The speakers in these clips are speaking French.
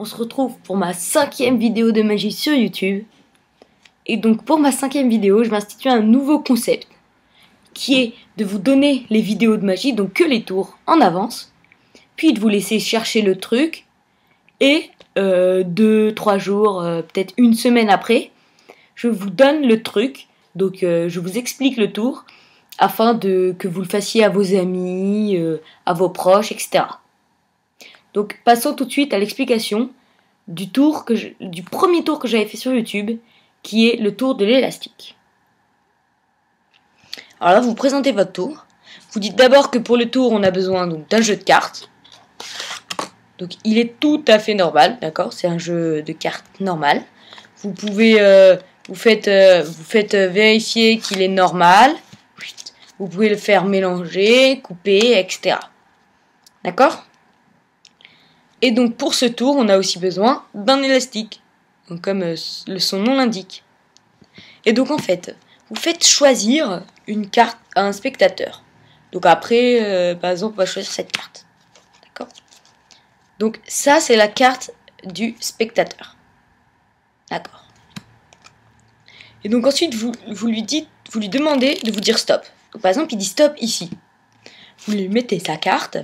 on se retrouve pour ma 5e vidéo de magie sur YouTube. Et donc pour ma 5e vidéo, je vais instituer un nouveau concept qui est de vous donner les vidéos de magie, donc que les tours en avance, puis de vous laisser chercher le truc et 2-3 jours, peut-être une semaine après, je vous donne le truc, donc je vous explique le tour afin que vous le fassiez à vos amis, à vos proches, etc. Donc passons tout de suite à l'explication du premier tour que j'avais fait sur YouTube, qui est le tour de l'élastique. Alors là, vous présentez votre tour. Vous dites d'abord que pour le tour, on a besoin d'un jeu de cartes. Donc il est tout à fait normal, d'accord? C'est un jeu de cartes normal. Vous pouvez, vous faites vérifier qu'il est normal. Vous pouvez le faire mélanger, couper, etc. D'accord? Et donc pour ce tour, on a aussi besoin d'un élastique, donc comme son nom l'indique. Et donc en fait, vous faites choisir une carte à un spectateur. Donc après, par exemple, on va choisir cette carte. D'accord? Donc ça, c'est la carte du spectateur. D'accord. Et donc ensuite, vous lui demandez de vous dire stop. Donc, par exemple, il dit stop ici. Vous lui mettez sa carte.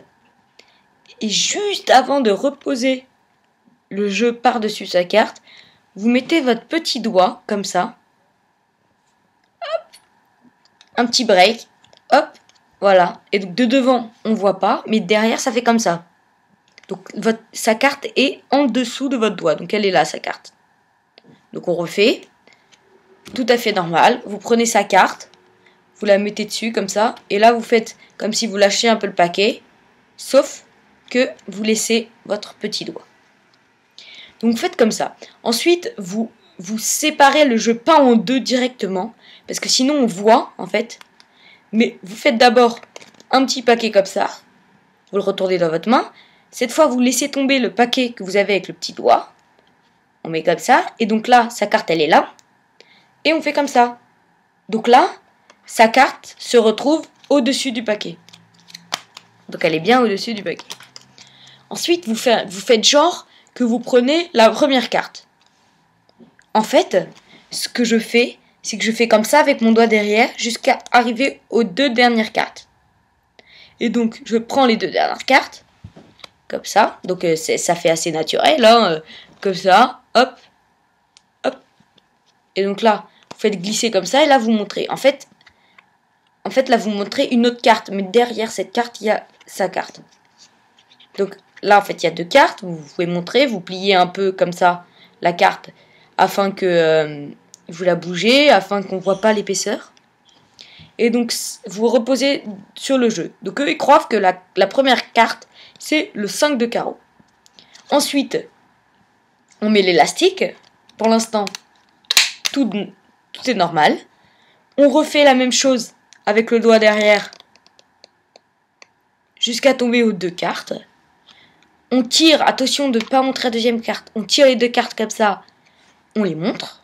Et juste avant de reposer le jeu par-dessus sa carte, vous mettez votre petit doigt, comme ça. Hop, un petit break. Hop, voilà. Et donc de devant, on ne voit pas, mais derrière, ça fait comme ça. Donc sa carte est en dessous de votre doigt. Donc elle est là, sa carte. Donc on refait. Tout à fait normal. Vous prenez sa carte, vous la mettez dessus, comme ça. Et là, vous faites comme si vous lâchiez un peu le paquet. Sauf que vous laissez votre petit doigt. Donc faites comme ça. Ensuite, vous séparez le jeu pas en deux directement, parce que sinon on voit en fait. Mais vous faites d'abord un petit paquet comme ça. Vous le retournez dans votre main. Cette fois, vous laissez tomber le paquet que vous avez avec le petit doigt. On met comme ça. Et donc là, sa carte, elle est là. Et on fait comme ça. Donc là, sa carte se retrouve au-dessus du paquet. Donc elle est bien au-dessus du paquet. Ensuite, vous faites genre que vous prenez la première carte. En fait, ce que je fais, c'est que je fais comme ça avec mon doigt derrière jusqu'à arriver aux 2 dernières cartes. Et donc, je prends les 2 dernières cartes, comme ça. Donc, ça fait assez naturel, hein, comme ça. Hop, hop. Et donc là, vous faites glisser comme ça et là, vous montrez. En fait, là, vous montrez une autre carte. Mais derrière cette carte, il y a sa carte. Donc, là, en fait, il y a 2 cartes. Vous pouvez montrer. Vous pliez un peu comme ça la carte afin que vous la bougez, afin qu'on ne voit pas l'épaisseur. Et donc, vous reposez sur le jeu. Donc, eux, ils croient que la première carte, c'est le 5 de carreau. Ensuite, on met l'élastique. Pour l'instant, tout est normal. On refait la même chose avec le doigt derrière jusqu'à tomber aux 2 cartes. On tire, attention de ne pas montrer la deuxième carte. On tire les 2 cartes comme ça, on les montre.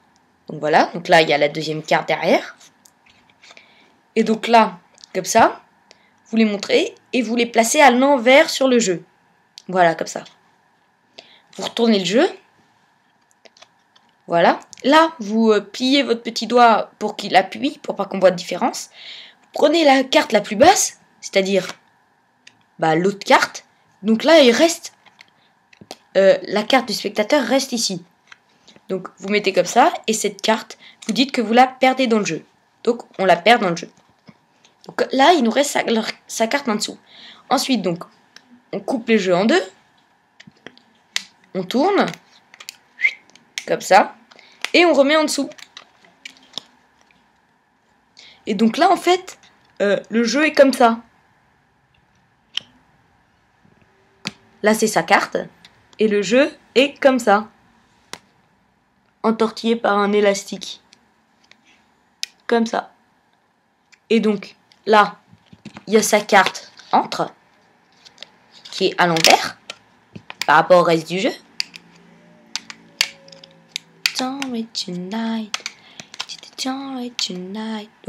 Donc voilà, donc là il y a la deuxième carte derrière. Et donc là, comme ça, vous les montrez et vous les placez à l'envers sur le jeu. Voilà, comme ça. Vous retournez le jeu. Voilà. Là, vous pliez votre petit doigt pour qu'il appuie, pour pas qu'on voit de différence. Vous prenez la carte la plus basse, c'est-à-dire l'autre carte. Donc là, il reste la carte du spectateur reste ici. Donc vous mettez comme ça, et cette carte, vous dites que vous la perdez dans le jeu. Donc on la perd dans le jeu. Donc là, il nous reste sa carte en dessous. Ensuite, donc, on coupe les jeux en 2. On tourne. Comme ça. Et on remet en dessous. Et donc là, en fait, le jeu est comme ça. Là, c'est sa carte. Et le jeu est comme ça. Entortillé par un élastique. Comme ça. Et donc, là, il y a sa carte entre, qui est à l'envers, par rapport au reste du jeu. Donc,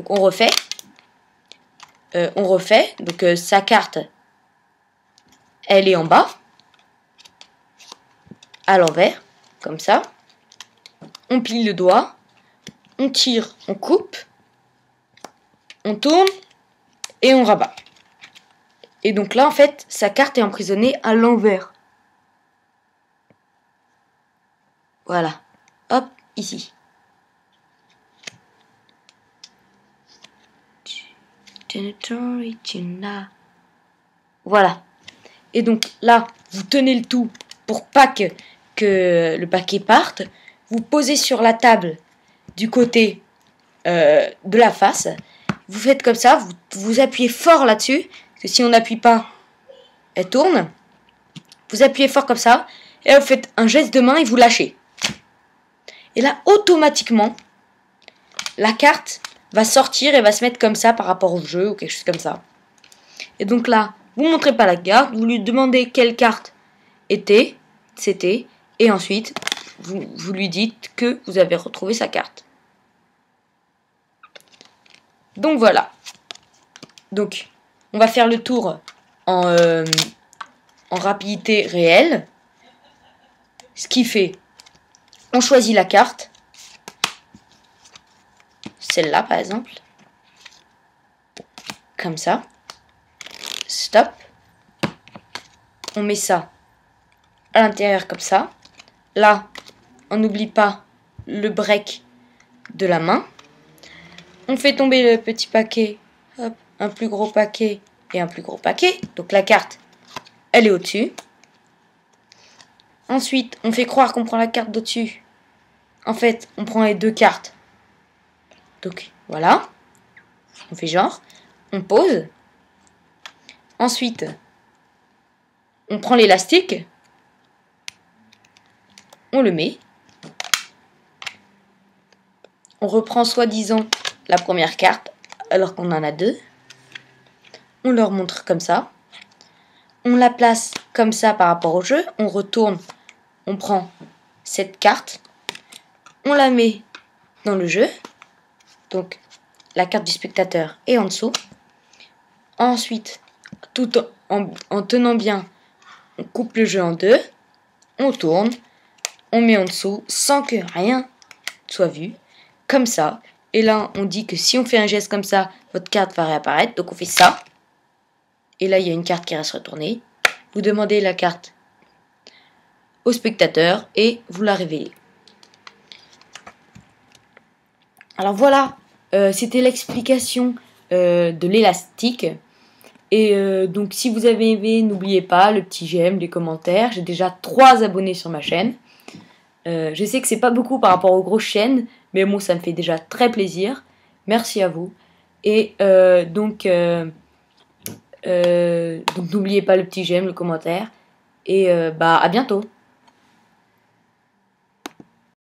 on refait. Donc, sa carte, elle est en bas. à l'envers, comme ça. On plie le doigt, on tire, on coupe, on tourne et on rabat. Et donc là, en fait, sa carte est emprisonnée à l'envers. Voilà. Hop, ici. Voilà. Et donc là, vous tenez le tout pour pas que le paquet parte. Vous posez sur la table du côté de la face. Vous faites comme ça, vous appuyez fort là-dessus. Parce que si on n'appuie pas, elle tourne. Vous appuyez fort comme ça. Et là, vous faites un geste de main et vous lâchez. Et là, automatiquement, la carte va sortir et va se mettre comme ça par rapport au jeu ou quelque chose comme ça. Et donc là, vous ne montrez pas la carte, vous lui demandez quelle carte c'était, et ensuite, vous lui dites que vous avez retrouvé sa carte. Donc voilà. Donc, on va faire le tour en rapidité réelle. Ce qui fait, on choisit la carte. Celle-là, par exemple. Comme ça. Stop. On met ça à l'intérieur comme ça. Là, on n'oublie pas le break de la main. On fait tomber le petit paquet. Hop, un plus gros paquet et un plus gros paquet. Donc la carte, elle est au-dessus. Ensuite, on fait croire qu'on prend la carte d'au-dessus. En fait, on prend les deux cartes. Donc voilà. On fait genre. On pose. Ensuite, on prend l'élastique. On le met. On reprend soi-disant la première carte alors qu'on en a deux. On leur montre comme ça. On la place comme ça par rapport au jeu. On retourne. On prend cette carte. On la met dans le jeu. Donc la carte du spectateur est en dessous. Ensuite, tout en tenant bien, on coupe le jeu en deux. On tourne. On met en dessous sans que rien soit vu. Comme ça. Et là, on dit que si on fait un geste comme ça, votre carte va réapparaître. Donc on fait ça. Et là, il y a une carte qui reste retournée. Vous demandez la carte au spectateur et vous la révélez. Alors voilà, c'était l'explication de l'élastique. Et donc si vous avez aimé, n'oubliez pas le petit j'aime, les commentaires. J'ai déjà 3 abonnés sur ma chaîne. Je sais que c'est pas beaucoup par rapport aux grosses chaînes, mais bon, ça me fait déjà très plaisir. Merci à vous. Et donc n'oubliez pas le petit j'aime, le commentaire. Et à bientôt.